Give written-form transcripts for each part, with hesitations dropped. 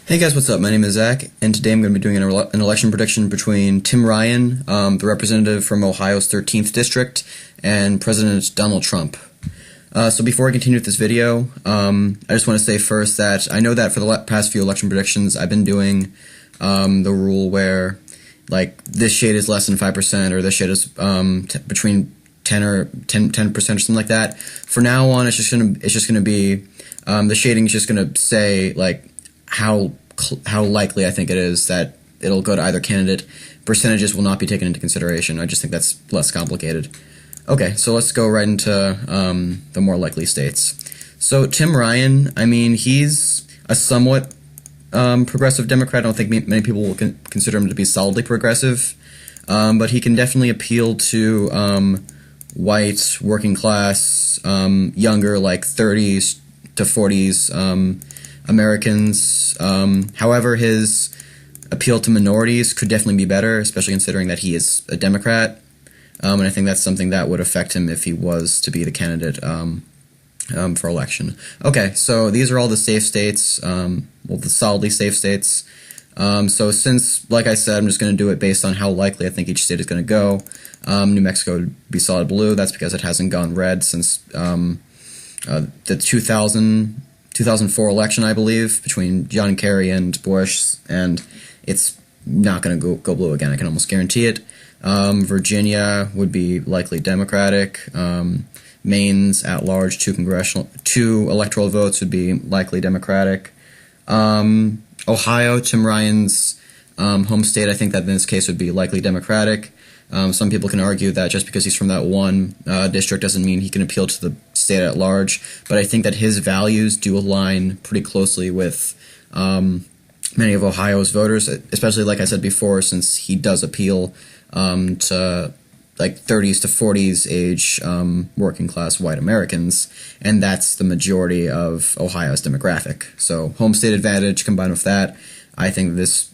Hey guys, what's up? My name is Zach, and today I'm going to be doing an election prediction between Tim Ryan, the representative from Ohio's 13th District, and President Donald Trump. So before I continue with this video, I just want to say first that I know that for the past few election predictions, I've been doing the rule where, like, this shade is less than 5%, or this shade is between 10% or something like that. For now on, it's just gonna be the shading is just gonna say like how likely I think it is that it'll go to either candidate. Percentages will not be taken into consideration. I just think that's less complicated. Okay, so let's go right into the more likely states. So Tim Ryan, I mean, he's a somewhat progressive Democrat. I don't think many people will consider him to be solidly progressive, but he can definitely appeal to white, working class, younger, like 30s to 40s Americans. However, his appeal to minorities could definitely be better, especially considering that he is a Democrat. And I think that's something that would affect him if he was to be the candidate for election. Okay, so these are all the safe states, well, the solidly safe states. So since, like I said, I'm just going to do it based on how likely I think each state is going to go. New Mexico would be solid blue. That's because it hasn't gone red since the 2004 election, I believe, between John Kerry and Bush, and it's not going to go blue again. I can almost guarantee it. Virginia would be likely Democratic. Maine's at large, two electoral votes would be likely Democratic. Ohio, Tim Ryan's home state, I think that in this case would be likely Democratic. Some people can argue that just because he's from that one district doesn't mean he can appeal to the state at large, but I think that his values do align pretty closely with many of Ohio's voters, especially, like I said before, since he does appeal to like 30s to 40s age working class white Americans, and that's the majority of Ohio's demographic. So home state advantage combined with that, I think this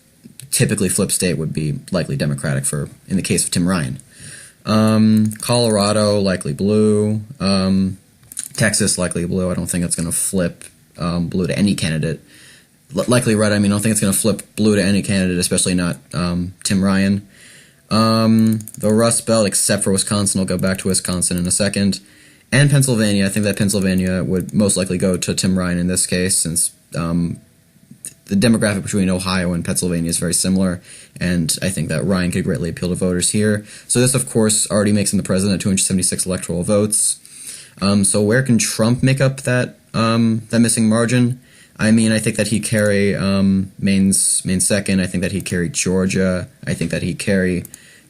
typically flip state would be likely Democratic in the case of Tim Ryan. Colorado, likely blue. Texas, likely blue. I don't think it's going to flip blue to any candidate. Likely red, I mean, I don't think it's going to flip blue to any candidate, especially not Tim Ryan. The Rust Belt, except for Wisconsin, I'll go back to Wisconsin in a second. And Pennsylvania, I think that Pennsylvania would most likely go to Tim Ryan in this case, since the demographic between Ohio and Pennsylvania is very similar, and I think that Ryan could greatly appeal to voters here. So this, of course, already makes him the president at 276 electoral votes. So where can Trump make up that missing margin? I mean, I think that he'd carry Maine's second. I think that he'd carry Georgia. I think that he'd carry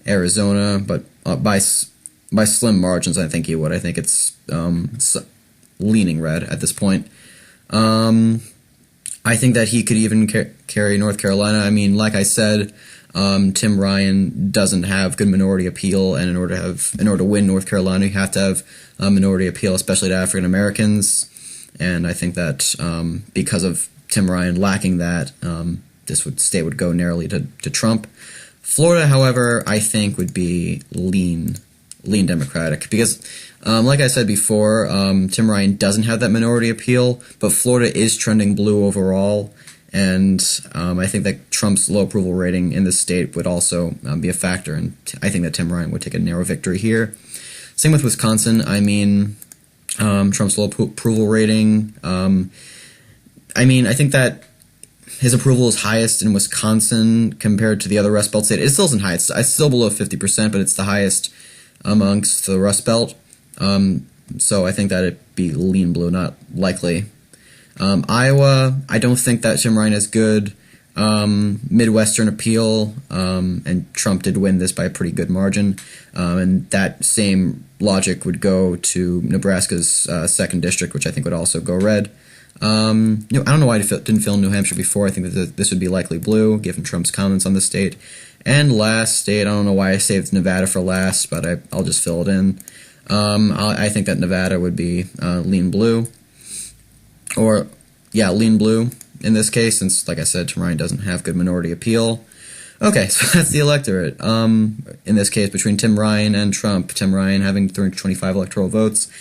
Arizona, but by slim margins, I think he would. I think it's leaning red at this point. I think that he could even carry North Carolina. I mean, like I said, Tim Ryan doesn't have good minority appeal, and in order to win North Carolina, you have to have minority appeal, especially to African Americans. And I think that because of Tim Ryan lacking that, this state would go narrowly to Trump. Florida, however, I think would be lean Democratic because, like I said before, Tim Ryan doesn't have that minority appeal, but Florida is trending blue overall, and I think that Trump's low approval rating in this state would also be a factor, and I think that Tim Ryan would take a narrow victory here. Same with Wisconsin. I mean, Trump's low approval rating. I mean, I think that his approval is highest in Wisconsin compared to the other Rust Belt states. It still isn't high. It's still below 50%, but it's the highest amongst the Rust Belt. So I think that it'd be lean blue, not likely. Iowa, I don't think that Tim Ryan has good Midwestern appeal, and Trump did win this by a pretty good margin. And that same logic would go to Nebraska's second district, which I think would also go red. I don't know why I didn't fill in New Hampshire before. I think that this would be likely blue, given Trump's comments on the state. And last state, I don't know why I saved Nevada for last, but I'll just fill it in. I think that Nevada would be lean blue. Or, yeah, lean blue in this case, since, like I said, Tim Ryan doesn't have good minority appeal. Okay, so that's the electorate. In this case, between Tim Ryan and Trump. Tim Ryan having 325 electoral votes,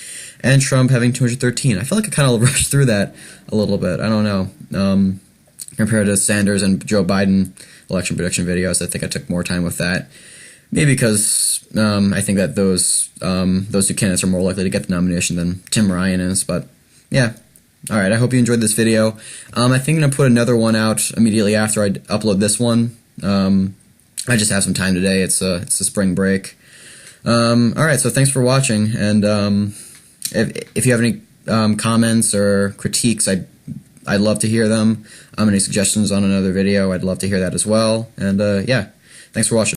and Trump having 213. I feel like I kind of rushed through that a little bit. I don't know. compared to Sanders and Joe Biden election prediction videos. I think I took more time with that. Maybe because I think that those two candidates are more likely to get the nomination than Tim Ryan is. But yeah, all right. I hope you enjoyed this video. I think I'm gonna put another one out immediately after I upload this one. I just have some time today. It's a spring break. All right. So thanks for watching. And if you have any comments or critiques, I'd love to hear them. Any suggestions on another video, I'd love to hear that as well. And yeah, thanks for watching.